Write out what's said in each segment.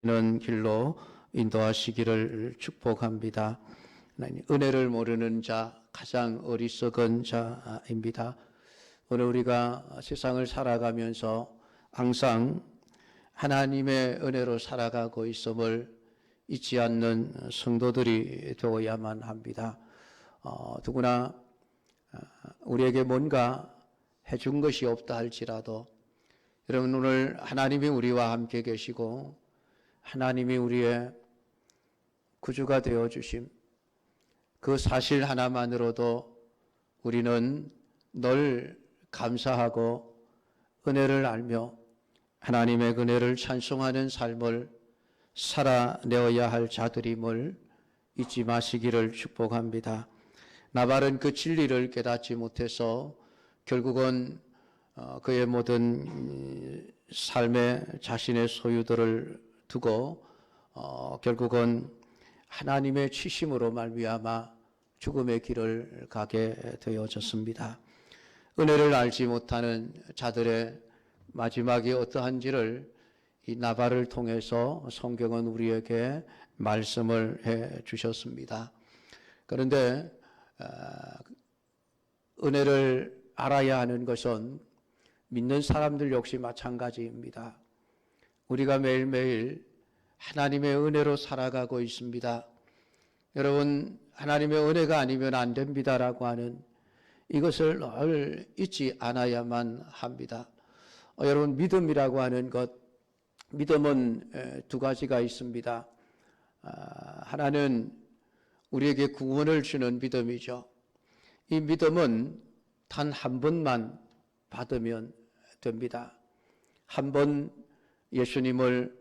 는 길로 인도하시기를 축복합니다. 하나님, 은혜를 모르는 자, 가장 어리석은 자입니다. 오늘 우리가 세상을 살아가면서 항상 하나님의 은혜로 살아가고 있음을 잊지 않는 성도들이 되어야만 합니다. 누구나 우리에게 뭔가 해준 것이 없다 할지라도 여러분, 오늘 하나님이 우리와 함께 계시고 하나님이 우리의 구주가 되어주심, 그 사실 하나만으로도 우리는 늘 감사하고 은혜를 알며 하나님의 은혜를 찬송하는 삶을 살아내어야 할 자들임을 잊지 마시기를 축복합니다. 나발은 그 진리를 깨닫지 못해서 결국은 그의 모든 삶의 자신의 소유들을 두고 결국은 하나님의 치심으로 말미암아 죽음의 길을 가게 되어졌습니다. 은혜를 알지 못하는 자들의 마지막이 어떠한지를 이 나발을 통해서 성경은 우리에게 말씀을 해 주셨습니다. 그런데 은혜를 알아야 하는 것은 믿는 사람들 역시 마찬가지입니다. 우리가 매일매일 하나님의 은혜로 살아가고 있습니다. 여러분, 하나님의 은혜가 아니면 안 됩니다라고 하는 이것을 늘 잊지 않아야만 합니다. 여러분, 믿음이라고 하는 것, 믿음은 두 가지가 있습니다. 하나는 우리에게 구원을 주는 믿음이죠. 이 믿음은 단 한 번만 받으면 됩니다. 한 번 예수님을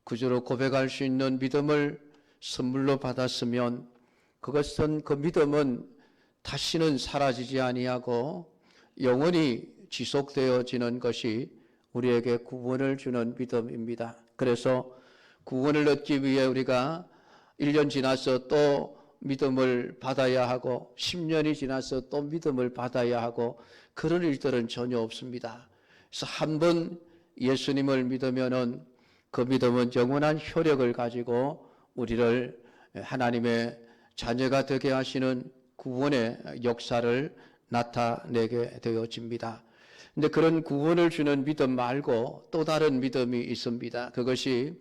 구주로 고백할 수 있는 믿음을 선물로 받았으면 그것은, 그 믿음은 다시는 사라지지 아니하고 영원히 지속되어지는 것이 우리에게 구원을 주는 믿음입니다. 그래서 구원을 얻기 위해 우리가 1년 지나서 또 믿음을 받아야 하고 10년이 지나서 또 믿음을 받아야 하고 그런 일들은 전혀 없습니다. 그래서 한 번 예수님을 믿으면은 그 믿음은 영원한 효력을 가지고 우리를 하나님의 자녀가 되게 하시는 구원의 역사를 나타내게 되어집니다. 근데 그런 구원을 주는 믿음 말고 또 다른 믿음이 있습니다. 그것이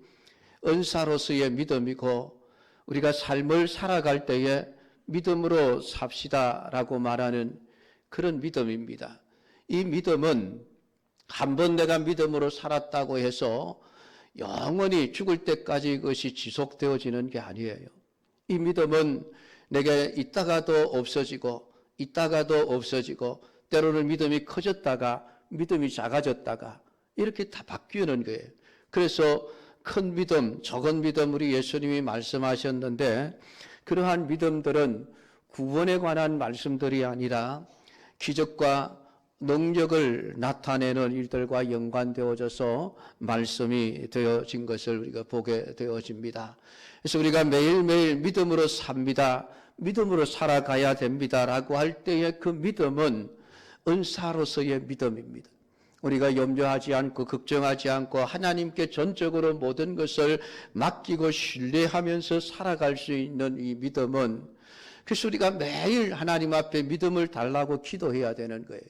은사로서의 믿음이고 우리가 삶을 살아갈 때에 믿음으로 삽시다라고 말하는 그런 믿음입니다. 이 믿음은 한 번 내가 믿음으로 살았다고 해서 영원히 죽을 때까지 그것이 지속되어지는 게 아니에요. 이 믿음은 내게 있다가도 없어지고 있다가도 없어지고 때로는 믿음이 커졌다가 믿음이 작아졌다가 이렇게 다 바뀌는 거예요. 그래서 큰 믿음, 적은 믿음 우리 예수님이 말씀하셨는데 그러한 믿음들은 구원에 관한 말씀들이 아니라 기적과 능력을 나타내는 일들과 연관되어져서 말씀이 되어진 것을 우리가 보게 되어집니다. 그래서 우리가 매일매일 믿음으로 삽니다. 믿음으로 살아가야 됩니다라고 할 때의 그 믿음은 은사로서의 믿음입니다. 우리가 염려하지 않고 걱정하지 않고 하나님께 전적으로 모든 것을 맡기고 신뢰하면서 살아갈 수 있는 이 믿음은, 그래서 우리가 매일 하나님 앞에 믿음을 달라고 기도해야 되는 거예요.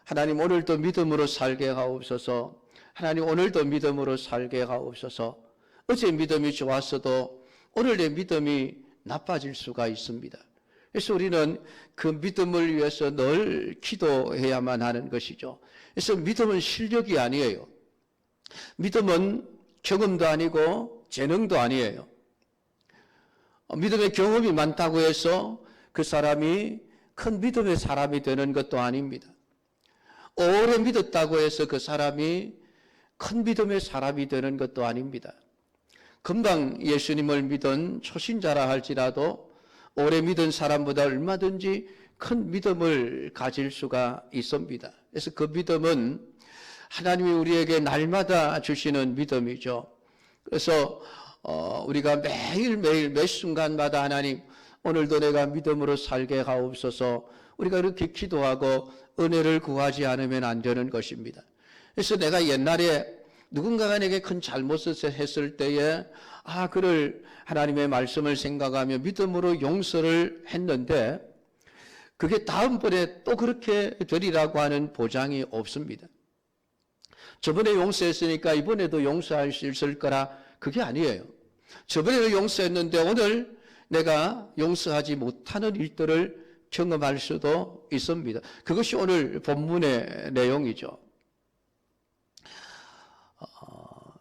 하나님, 오늘도 믿음으로 살게 하옵소서. 하나님, 오늘도 믿음으로 살게 하옵소서. 어제 믿음이 좋았어도 오늘 내 믿음이 나빠질 수가 있습니다. 그래서 우리는 그 믿음을 위해서 늘 기도해야만 하는 것이죠. 그래서 믿음은 실력이 아니에요. 믿음은 경험도 아니고 재능도 아니에요. 믿음의 경험이 많다고 해서 그 사람이 큰 믿음의 사람이 되는 것도 아닙니다. 오래 믿었다고 해서 그 사람이 큰 믿음의 사람이 되는 것도 아닙니다. 금방 예수님을 믿은 초신자라 할지라도 오래 믿은 사람보다 얼마든지 큰 믿음을 가질 수가 있습니다. 그래서 그 믿음은 하나님이 우리에게 날마다 주시는 믿음이죠. 그래서 우리가 매일매일 매 순간마다 하나님, 오늘도 내가 믿음으로 살게 하옵소서, 우리가 이렇게 기도하고 은혜를 구하지 않으면 안 되는 것입니다. 그래서 내가 옛날에 누군가가 내게 큰 잘못을 했을 때에 그를 하나님의 말씀을 생각하며 믿음으로 용서를 했는데 그게 다음번에 또 그렇게 되리라고 하는 보장이 없습니다. 저번에 용서했으니까 이번에도 용서할 수 있을 거라 그게 아니에요. 저번에도 용서했는데 오늘 내가 용서하지 못하는 일들을 경험할 수도 있습니다. 그것이 오늘 본문의 내용이죠.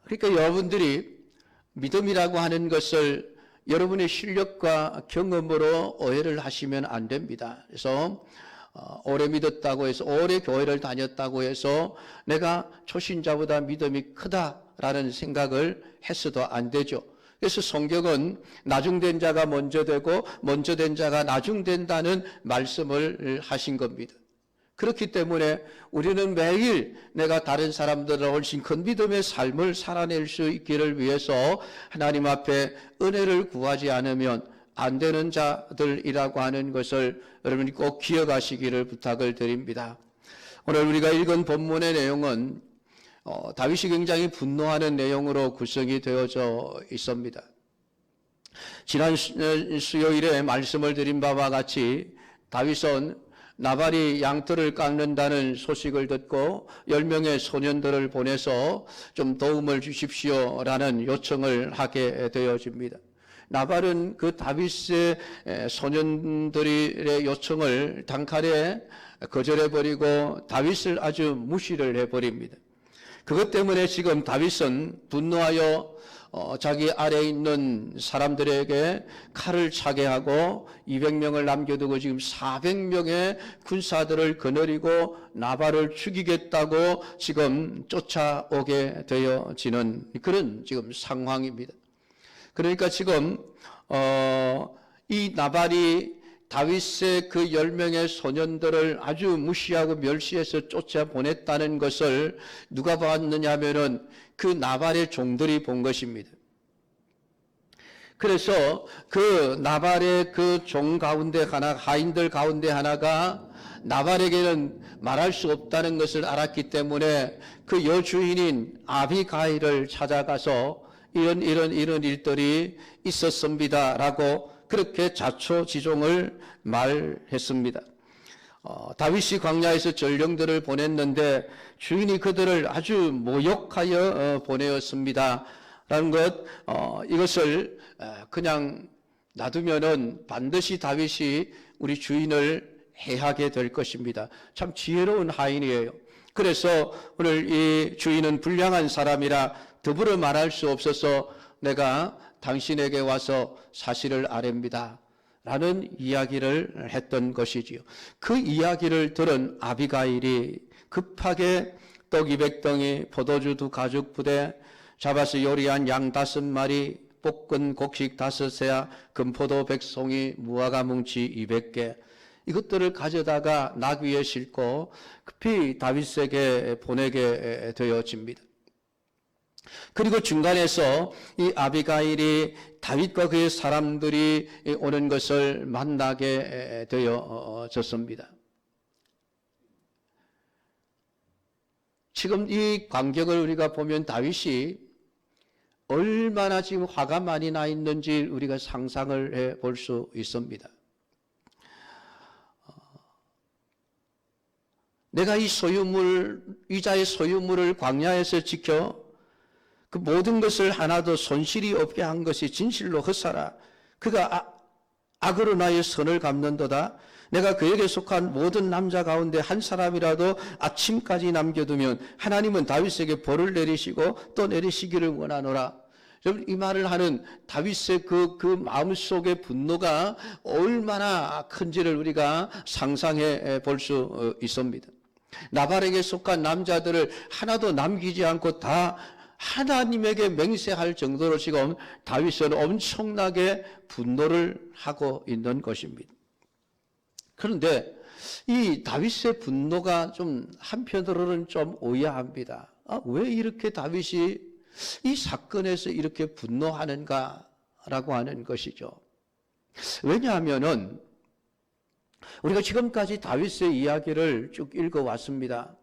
그러니까 여러분들이 믿음이라고 하는 것을 여러분의 실력과 경험으로 오해를 하시면 안 됩니다. 그래서 오래 믿었다고 해서, 오래 교회를 다녔다고 해서 내가 초신자보다 믿음이 크다라는 생각을 해서도 안 되죠. 그래서 성경은 나중된 자가 먼저 되고 먼저 된 자가 나중된다는 말씀을 하신 겁니다. 그렇기 때문에 우리는 매일 내가 다른 사람들보다 훨씬 큰 믿음의 삶을 살아낼 수 있기를 위해서 하나님 앞에 은혜를 구하지 않으면 안 되는 자들이라고 하는 것을 여러분이 꼭 기억하시기를 부탁을 드립니다. 오늘 우리가 읽은 본문의 내용은 다윗이 굉장히 분노하는 내용으로 구성이 되어져 있습니다. 지난 수요일에 말씀을 드린 바와 같이 다윗은 나발이 양털을 깎는다는 소식을 듣고 10명의 소년들을 보내서 좀 도움을 주십시오라는 요청을 하게 되어집니다. 나발은 그 다윗의 소년들의 요청을 단칼에 거절해버리고 다윗을 아주 무시를 해버립니다. 그것 때문에 지금 다윗은 분노하여 자기 아래에 있는 사람들에게 칼을 차게 하고 200명을 남겨두고 지금 400명의 군사들을 거느리고 나발을 죽이겠다고 지금 쫓아오게 되어지는 그런 지금 상황입니다. 그러니까 지금 이 나발이 다윗의 그 10명의 소년들을 아주 무시하고 멸시해서 쫓아보냈다는 것을 누가 봤느냐 하면은 그 나발의 종들이 본 것입니다. 그래서 그 나발의 그 종 가운데 하나, 하인들 가운데 하나가 나발에게는 말할 수 없다는 것을 알았기 때문에 그 여주인인 아비가일을 찾아가서 이런 일들이 있었습니다라고 그렇게 자초지종을 말했습니다. 다윗이 광야에서 전령들을 보냈는데 주인이 그들을 아주 모욕하여 보내었습니다. 라는 것, 이것을 그냥 놔두면은 반드시 다윗이 우리 주인을 해하게 될 것입니다. 참 지혜로운 하인이에요. 그래서 오늘 이 주인은 불량한 사람이라 더불어 말할 수 없어서 내가 당신에게 와서 사실을 아렵니다. 라는 이야기를 했던 것이지요. 그 이야기를 들은 아비가일이 급하게 떡 200덩이, 포도주 2가죽 부대, 잡아서 요리한 양 5마리, 볶은 곡식 5세야, 금포도 100송이, 무화과 뭉치 200개, 이것들을 가져다가 낙 위에 싣고 급히 다윗에게 보내게 되어집니다. 그리고 중간에서 이 아비가일이 다윗과 그의 사람들이 오는 것을 만나게 되어졌습니다. 지금 이 광경을 우리가 보면 다윗이 얼마나 지금 화가 많이 나 있는지 우리가 상상을 해 볼 수 있습니다. 내가 이 자의 소유물을 광야에서 지켜 그 모든 것을 하나도 손실이 없게 한 것이 진실로 헛사라. 그가 악으로 나의 선을 갚는도다. 내가 그에게 속한 모든 남자 가운데 한 사람이라도 아침까지 남겨두면 하나님은 다윗에게 벌을 내리시고 또 내리시기를 원하노라. 여러분, 이 말을 하는 다윗의 그 마음속의 분노가 얼마나 큰지를 우리가 상상해 볼 수 있습니다. 나발에게 속한 남자들을 하나도 남기지 않고 다 하나님에게 맹세할 정도로 지금 다윗은 엄청나게 분노를 하고 있는 것입니다. 그런데 이 다윗의 분노가 좀 한편으로는 좀 의아합니다. 왜 이렇게 다윗이 이 사건에서 이렇게 분노하는가라고 하는 것이죠. 왜냐하면은 우리가 지금까지 다윗의 이야기를 쭉 읽어왔습니다.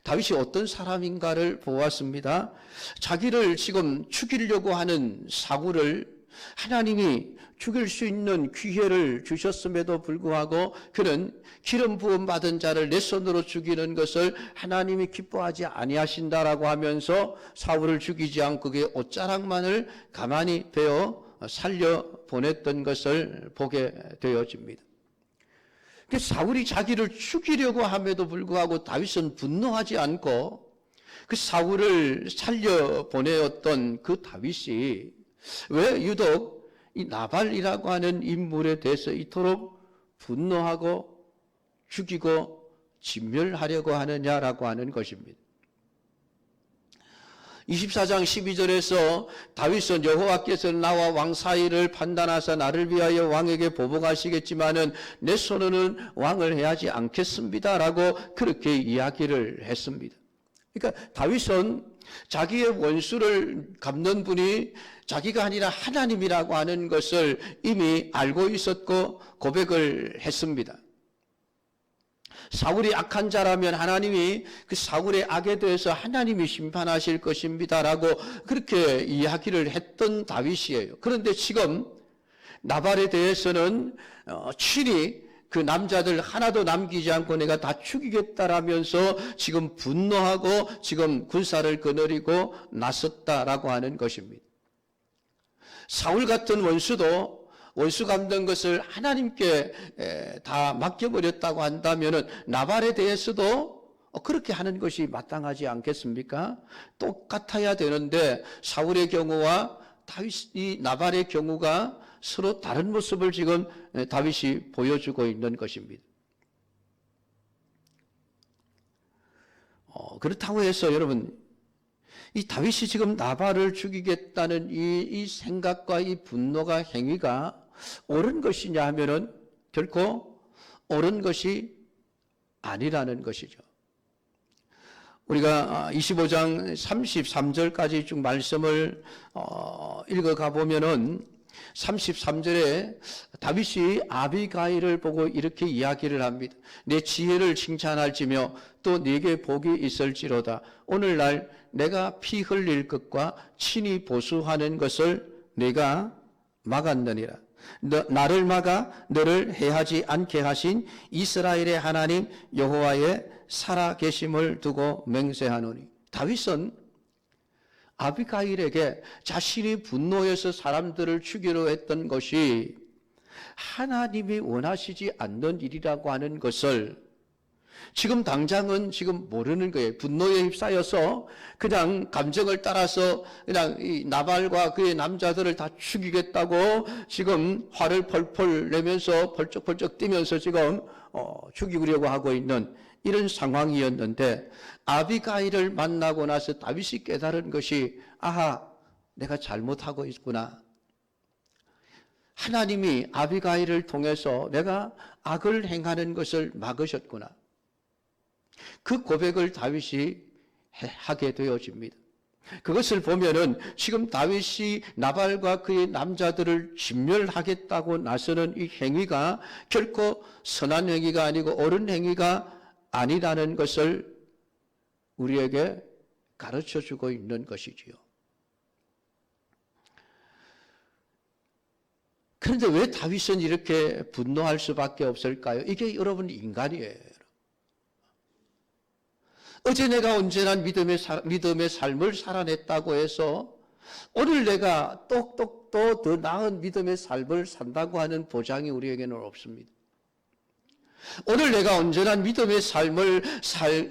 다윗이 어떤 사람인가를 보았습니다. 자기를 지금 죽이려고 하는 사울을 하나님이 죽일 수 있는 기회를 주셨음에도 불구하고 그는 기름 부음 받은 자를 내 손으로 죽이는 것을 하나님이 기뻐하지 아니하신다라고 하면서 사울을 죽이지 않고 그의 옷자락만을 가만히 베어 살려 보냈던 것을 보게 되어집니다. 사울이 자기를 죽이려고 함에도 불구하고 다윗은 분노하지 않고 그 사울을 살려 보내었던 그 다윗이 왜 유독 이 나발이라고 하는 인물에 대해서 이토록 분노하고 죽이고 진멸하려고 하느냐라고 하는 것입니다. 24장 12절에서 다윗은 여호와께서 나와 왕 사이를 판단하사 나를 위하여 왕에게 보복하시겠지만은 내 손으로는 왕을 해하지 않겠습니다라고 그렇게 이야기를 했습니다. 그러니까 다윗은 자기의 원수를 갚는 분이 자기가 아니라 하나님이라고 하는 것을 이미 알고 있었고 고백을 했습니다. 사울이 악한 자라면 하나님이 그 사울의 악에 대해서 하나님이 심판하실 것입니다라고 그렇게 이야기를 했던 다윗이에요. 그런데 지금 나발에 대해서는 친히 그 남자들 하나도 남기지 않고 내가 다 죽이겠다라면서 지금 분노하고 지금 군사를 거느리고 나섰다라고 하는 것입니다. 사울 같은 원수도 원수 갚는 것을 하나님께 다 맡겨버렸다고 한다면 나발에 대해서도 그렇게 하는 것이 마땅하지 않겠습니까? 똑같아야 되는데 사울의 경우와 다윗이 나발의 경우가 서로 다른 모습을 지금 다윗이 보여주고 있는 것입니다. 그렇다고 해서 여러분 이 다윗이 지금 나발을 죽이겠다는 이 생각과 이 분노가 행위가 옳은 것이냐 하면은 결코 옳은 것이 아니라는 것이죠. 우리가 25장 33절까지 쭉 말씀을 읽어가 보면은 33절에 다윗이 아비가일을 보고 이렇게 이야기를 합니다. 내 지혜를 칭찬할지며 또 네게 복이 있을지로다. 오늘날 내가 피 흘릴 것과 친히 보수하는 것을 내가 막았느니라. 나를 막아 너를 해하지 않게 하신 이스라엘의 하나님 여호와의 살아계심을 두고 맹세하노니. 다윗은 아비가일에게 자신이 분노해서 사람들을 죽이려 했던 것이 하나님이 원하시지 않는 일이라고 하는 것을 지금 당장은 지금 모르는 거예요. 분노에 휩싸여서 그냥 감정을 따라서 그냥 이 나발과 그의 남자들을 다 죽이겠다고 지금 화를 펄펄 내면서 벌쩍벌쩍 뛰면서 지금 죽이려고 하고 있는 이런 상황이었는데 아비가일을 만나고 나서 다윗이 깨달은 것이 아하, 내가 잘못하고 있구나. 하나님이 아비가일을 통해서 내가 악을 행하는 것을 막으셨구나. 그 고백을 다윗이 하게 되어집니다. 그것을 보면은 지금 다윗이 나발과 그의 남자들을 진멸하겠다고 나서는 이 행위가 결코 선한 행위가 아니고 옳은 행위가 아니라는 것을 우리에게 가르쳐주고 있는 것이지요. 그런데 왜 다윗은 이렇게 분노할 수밖에 없을까요? 이게 여러분 인간이에요. 어제 내가 언제나 믿음의 삶을 살아냈다고 해서 오늘 내가 똑똑 또 더 나은 믿음의 삶을 산다고 하는 보장이 우리에게는 없습니다. 오늘 내가 언제나 믿음의 삶을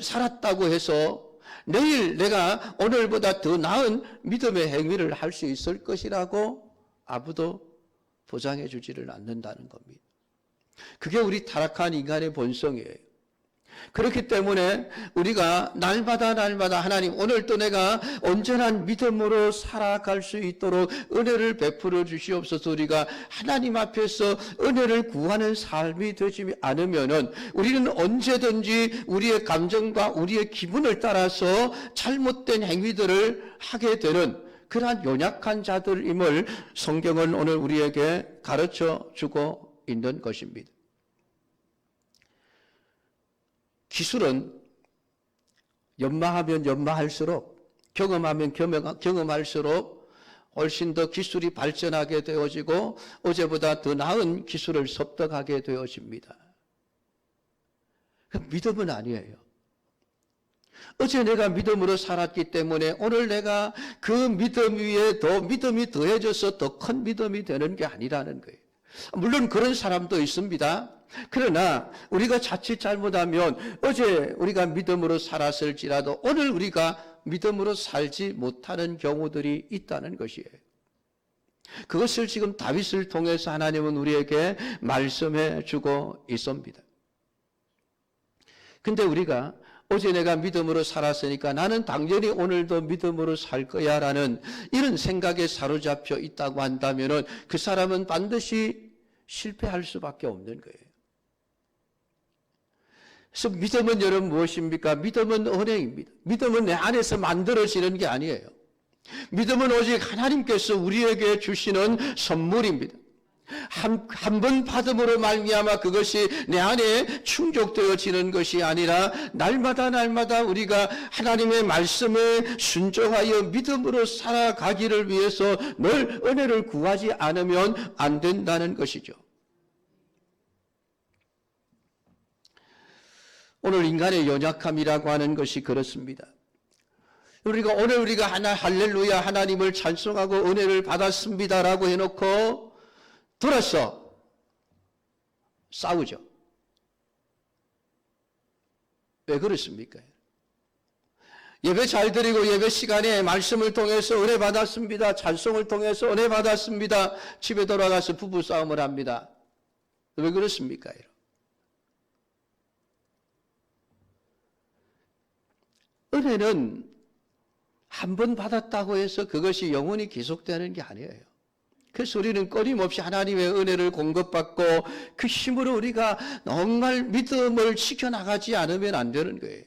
살았다고 해서 내일 내가 오늘보다 더 나은 믿음의 행위를 할 수 있을 것이라고 아무도 보장해 주지를 않는다는 겁니다. 그게 우리 타락한 인간의 본성이에요. 그렇기 때문에 우리가 날마다 하나님 오늘도 내가 온전한 믿음으로 살아갈 수 있도록 은혜를 베풀어 주시옵소서. 우리가 하나님 앞에서 은혜를 구하는 삶이 되지 않으면은 우리는 언제든지 우리의 감정과 우리의 기분을 따라서 잘못된 행위들을 하게 되는 그러한 연약한 자들임을 성경은 오늘 우리에게 가르쳐 주고 있는 것입니다. 기술은 연마하면 연마할수록, 경험하면 경험할수록 훨씬 더 기술이 발전하게 되어지고 어제보다 더 나은 기술을 습득하게 되어집니다. 믿음은 아니에요. 어제 내가 믿음으로 살았기 때문에 오늘 내가 그 믿음 위에 더 믿음이 더해져서 더 큰 믿음이 되는 게 아니라는 거예요. 물론 그런 사람도 있습니다. 그러나 우리가 자칫 잘못하면 어제 우리가 믿음으로 살았을지라도 오늘 우리가 믿음으로 살지 못하는 경우들이 있다는 것이에요. 그것을 지금 다윗을 통해서 하나님은 우리에게 말씀해 주고 있습니다. 근데 우리가 어제 내가 믿음으로 살았으니까 나는 당연히 오늘도 믿음으로 살 거야 라는 이런 생각에 사로잡혀 있다고 한다면 그 사람은 반드시 실패할 수밖에 없는 거예요. 그래서 믿음은 여러분 무엇입니까? 믿음은 은혜입니다. 믿음은 내 안에서 만들어지는 게 아니에요. 믿음은 오직 하나님께서 우리에게 주시는 선물입니다. 한 번 받음으로 말미암아 그것이 내 안에 충족되어지는 것이 아니라 날마다 우리가 하나님의 말씀에 순종하여 믿음으로 살아가기를 위해서 늘 은혜를 구하지 않으면 안 된다는 것이죠. 오늘 인간의 연약함이라고 하는 것이 그렇습니다. 오늘 우리가 할렐루야 하나님을 찬송하고 은혜를 받았습니다라고 해놓고 돌아서 싸우죠. 왜 그렇습니까? 예배 잘 드리고 예배 시간에 말씀을 통해서 은혜 받았습니다. 찬송을 통해서 은혜 받았습니다. 집에 돌아가서 부부 싸움을 합니다. 왜 그렇습니까? 은혜는 한 번 받았다고 해서 그것이 영원히 계속되는 게 아니에요. 그래서 우리는 끊임없이 하나님의 은혜를 공급받고 그 힘으로 우리가 정말 믿음을 지켜나가지 않으면 안 되는 거예요.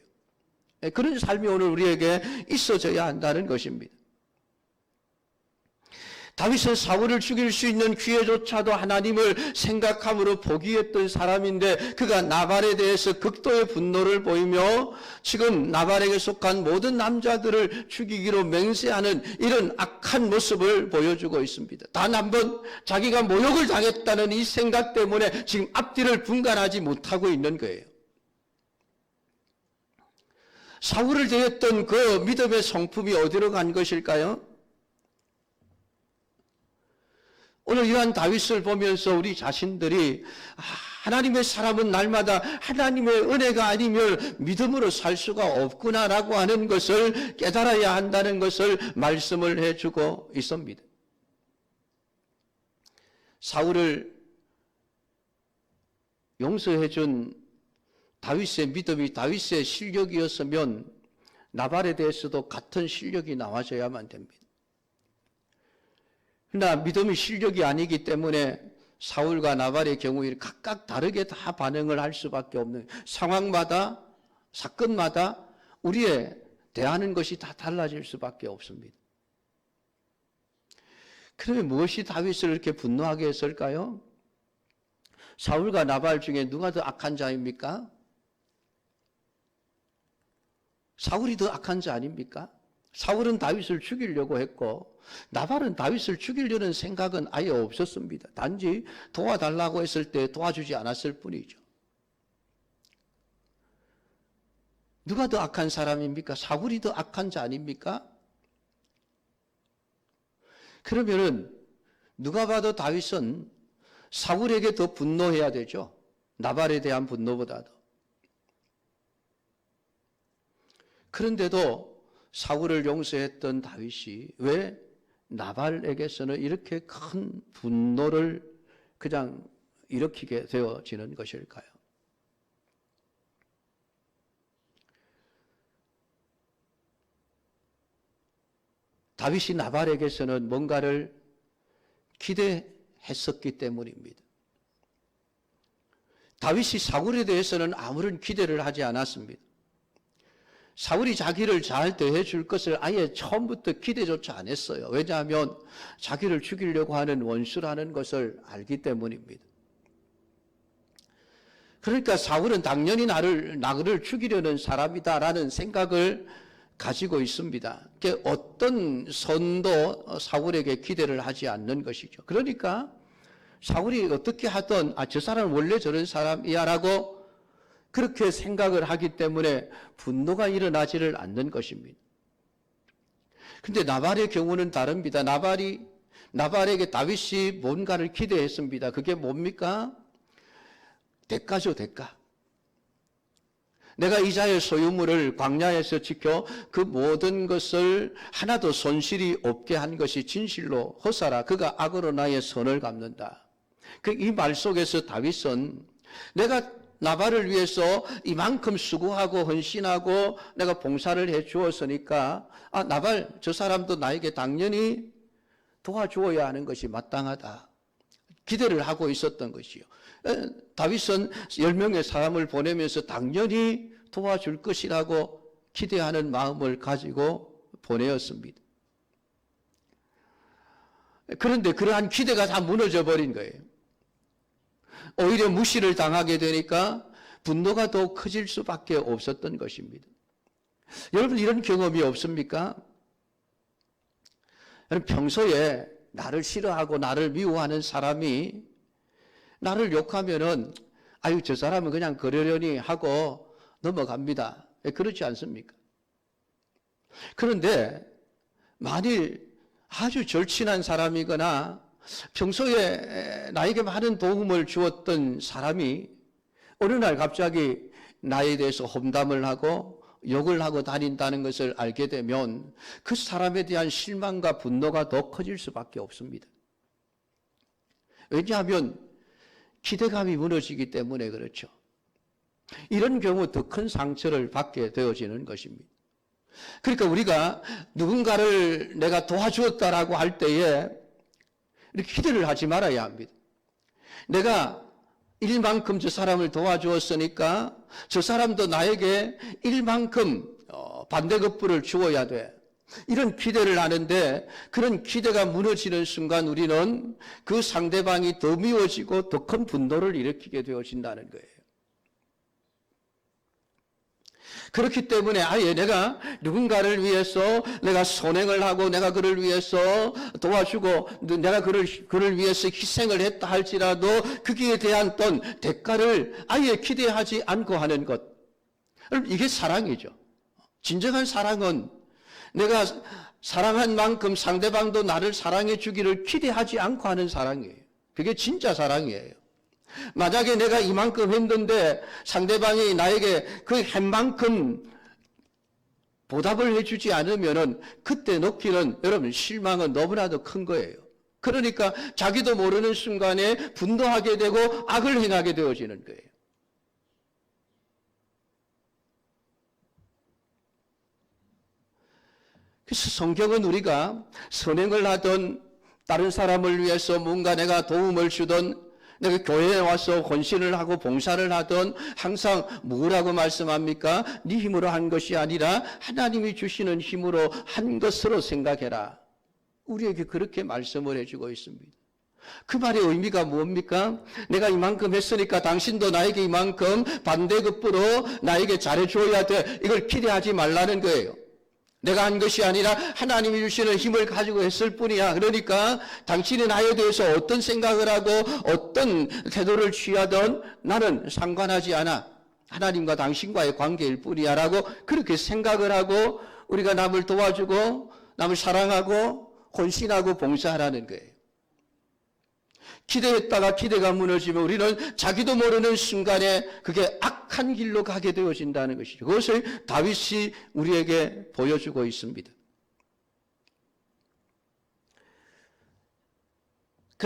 그런 삶이 오늘 우리에게 있어져야 한다는 것입니다. 다윗은 사울을 죽일 수 있는 기회조차도 하나님을 생각함으로 포기했던 사람인데 그가 나발에 대해서 극도의 분노를 보이며 지금 나발에게 속한 모든 남자들을 죽이기로 맹세하는 이런 악한 모습을 보여주고 있습니다. 단 한 번 자기가 모욕을 당했다는 이 생각 때문에 지금 앞뒤를 분간하지 못하고 있는 거예요. 사울을 대했던 그 믿음의 성품이 어디로 간 것일까요? 오늘 이러한 다윗을 보면서 우리 자신들이 하나님의 사람은 날마다 하나님의 은혜가 아니면 믿음으로 살 수가 없구나라고 하는 것을 깨달아야 한다는 것을 말씀을 해주고 있습니다. 사울을 용서해준 다윗의 믿음이 다윗의 실력이었으면 나발에 대해서도 같은 실력이 나와줘야만 됩니다. 그러나 믿음이 실력이 아니기 때문에 사울과 나발의 경우에 각각 다르게 다 반응을 할 수밖에 없는 상황마다 사건마다 우리의 대하는 것이 다 달라질 수밖에 없습니다. 그러면 무엇이 다윗을 이렇게 분노하게 했을까요? 사울과 나발 중에 누가 더 악한 자입니까? 사울이 더 악한 자 아닙니까? 사울은 다윗을 죽이려고 했고 나발은 다윗을 죽이려는 생각은 아예 없었습니다. 단지 도와달라고 했을 때 도와주지 않았을 뿐이죠. 누가 더 악한 사람입니까? 사울이 더 악한 자 아닙니까? 그러면은 누가 봐도 다윗은 사울에게 더 분노해야 되죠. 나발에 대한 분노보다도. 그런데도 사울을 용서했던 다윗이 왜 나발에게서는 이렇게 큰 분노를 그냥 일으키게 되어지는 것일까요? 다윗이 나발에게서는 뭔가를 기대했었기 때문입니다. 다윗이 사울에 대해서는 아무런 기대를 하지 않았습니다. 사울이 자기를 잘 대해줄 것을 아예 처음부터 기대조차 안 했어요. 왜냐하면 자기를 죽이려고 하는 원수라는 것을 알기 때문입니다. 그러니까 사울은 당연히 나를 죽이려는 사람이다라는 생각을 가지고 있습니다. 어떤 선도 사울에게 기대를 하지 않는 것이죠. 그러니까 사울이 어떻게 하든 저 사람은 원래 저런 사람이야 라고 그렇게 생각을 하기 때문에 분노가 일어나지를 않는 것입니다. 근데 나발의 경우는 다릅니다. 나발에게 다윗이 뭔가를 기대했습니다. 그게 뭡니까? 대가죠, 대가. 내가 이자의 소유물을 광야에서 지켜 그 모든 것을 하나도 손실이 없게 한 것이 진실로 허사라. 그가 악으로 나의 선을 갚는다. 이 말 속에서 다윗은 내가 나발을 위해서 이만큼 수고하고 헌신하고 내가 봉사를 해 주었으니까 나발 저 사람도 나에게 당연히 도와주어야 하는 것이 마땅하다. 기대를 하고 있었던 것이요. 다윗은 10명의 사람을 보내면서 당연히 도와줄 것이라고 기대하는 마음을 가지고 보내었습니다. 그런데 그러한 기대가 다 무너져 버린 거예요. 오히려 무시를 당하게 되니까 분노가 더 커질 수밖에 없었던 것입니다. 여러분 이런 경험이 없습니까? 평소에 나를 싫어하고 나를 미워하는 사람이 나를 욕하면은 저 사람은 그냥 그러려니 하고 넘어갑니다. 그렇지 않습니까? 그런데 만일 아주 절친한 사람이거나 평소에 나에게 많은 도움을 주었던 사람이 어느 날 갑자기 나에 대해서 험담을 하고 욕을 하고 다닌다는 것을 알게 되면 그 사람에 대한 실망과 분노가 더 커질 수밖에 없습니다. 왜냐하면 기대감이 무너지기 때문에 그렇죠. 이런 경우 더 큰 상처를 받게 되어지는 것입니다. 그러니까 우리가 누군가를 내가 도와주었다라고 할 때에 이렇게 기대를 하지 말아야 합니다. 내가 일만큼 저 사람을 도와주었으니까 저 사람도 나에게 일만큼 반대급부를 주어야 돼. 이런 기대를 하는데 그런 기대가 무너지는 순간 우리는 그 상대방이 더 미워지고 더 큰 분노를 일으키게 되어진다는 거예요. 그렇기 때문에 아예 내가 누군가를 위해서 내가 선행을 하고 내가 그를 위해서 도와주고 내가 그를 위해서 희생을 했다 할지라도 거기에 대한 어떤 대가를 아예 기대하지 않고 하는 것. 이게 사랑이죠. 진정한 사랑은 내가 사랑한 만큼 상대방도 나를 사랑해 주기를 기대하지 않고 하는 사랑이에요. 그게 진짜 사랑이에요. 만약에 내가 이만큼 했는데 상대방이 나에게 그 한 만큼 보답을 해주지 않으면은 그때 놓기는 여러분 실망은 너무나도 큰 거예요. 그러니까 자기도 모르는 순간에 분노하게 되고 악을 행하게 되어지는 거예요. 그래서 성경은 우리가 선행을 하던 다른 사람을 위해서 뭔가 내가 도움을 주던 내가 교회에 와서 헌신을 하고 봉사를 하던 항상 뭐라고 말씀합니까? 네 힘으로 한 것이 아니라 하나님이 주시는 힘으로 한 것으로 생각해라. 우리에게 그렇게 말씀을 해주고 있습니다. 그 말의 의미가 뭡니까? 내가 이만큼 했으니까 당신도 나에게 이만큼 반대급부로 나에게 잘해줘야 돼. 이걸 기대하지 말라는 거예요. 내가 한 것이 아니라 하나님이 주시는 힘을 가지고 했을 뿐이야. 그러니까 당신이 나에 대해서 어떤 생각을 하고 어떤 태도를 취하든 나는 상관하지 않아. 하나님과 당신과의 관계일 뿐이야 라고 그렇게 생각을 하고 우리가 남을 도와주고 남을 사랑하고 헌신하고 봉사하라는 거예요. 기대했다가 기대가 무너지면 우리는 자기도 모르는 순간에 그게 악한 길로 가게 되어진다는 것이죠. 그것을 다윗이 우리에게 보여주고 있습니다.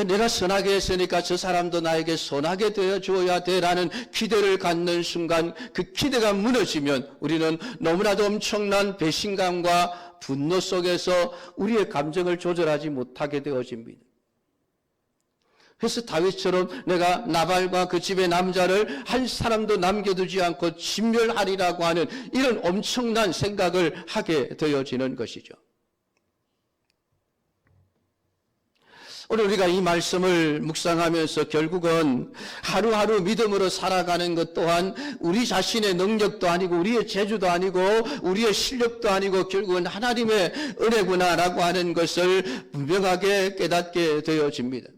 내가 선하게 했으니까 저 사람도 나에게 선하게 되어줘야 돼라는 기대를 갖는 순간 그 기대가 무너지면 우리는 너무나도 엄청난 배신감과 분노 속에서 우리의 감정을 조절하지 못하게 되어집니다. 그래서 다윗처럼 내가 나발과 그 집의 남자를 한 사람도 남겨두지 않고 진멸하리라고 하는 이런 엄청난 생각을 하게 되어지는 것이죠. 오늘 우리가 이 말씀을 묵상하면서 결국은 하루하루 믿음으로 살아가는 것 또한 우리 자신의 능력도 아니고 우리의 재주도 아니고 우리의 실력도 아니고 결국은 하나님의 은혜구나라고 하는 것을 분명하게 깨닫게 되어집니다.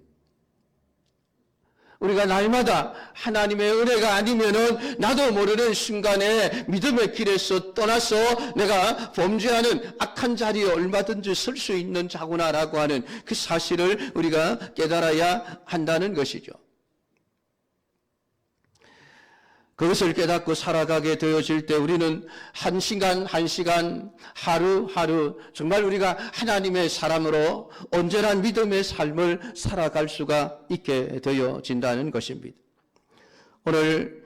우리가 날마다 하나님의 은혜가 아니면은 나도 모르는 순간에 믿음의 길에서 떠나서 내가 범죄하는 악한 자리에 얼마든지 설 수 있는 자구나라고 하는 그 사실을 우리가 깨달아야 한다는 것이죠. 그것을 깨닫고 살아가게 되어질 때 우리는 한 시간 한 시간 하루하루 정말 우리가 하나님의 사람으로 온전한 믿음의 삶을 살아갈 수가 있게 되어진다는 것입니다. 오늘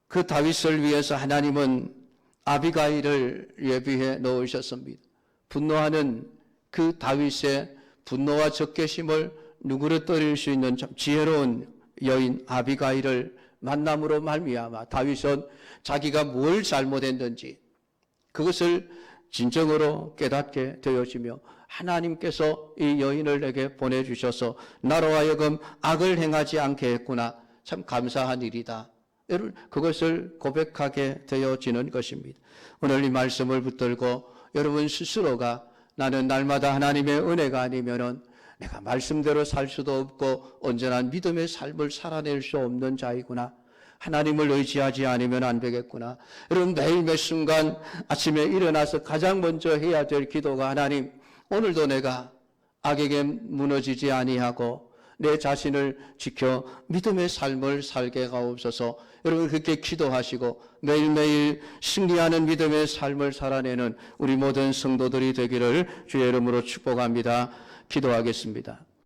그 다윗을 위해서 하나님은 아비가일을 예비해 놓으셨습니다. 분노하는 그 다윗의 분노와 적개심을 누그러뜨릴 수 있는 참 지혜로운 여인 아비가일을 만남으로 말미암아 다윗은 자기가 뭘 잘못했는지 그것을 진정으로 깨닫게 되어지며 하나님께서 이 여인을 내게 보내주셔서 나로 하여금 악을 행하지 않게 했구나. 참 감사한 일이다. 그것을 고백하게 되어지는 것입니다. 오늘 이 말씀을 붙들고 여러분 스스로가 나는 날마다 하나님의 은혜가 아니면은 내가 말씀대로 살 수도 없고 온전한 믿음의 삶을 살아낼 수 없는 자이구나. 하나님을 의지하지 않으면 안 되겠구나. 여러분 매일 매 순간 아침에 일어나서 가장 먼저 해야 될 기도가 하나님 오늘도 내가 악에게 무너지지 아니하고 내 자신을 지켜 믿음의 삶을 살게 하옵소서. 여러분 그렇게 기도하시고 매일매일 승리하는 믿음의 삶을 살아내는 우리 모든 성도들이 되기를 주의 이름으로 축복합니다. 기도하겠습니다.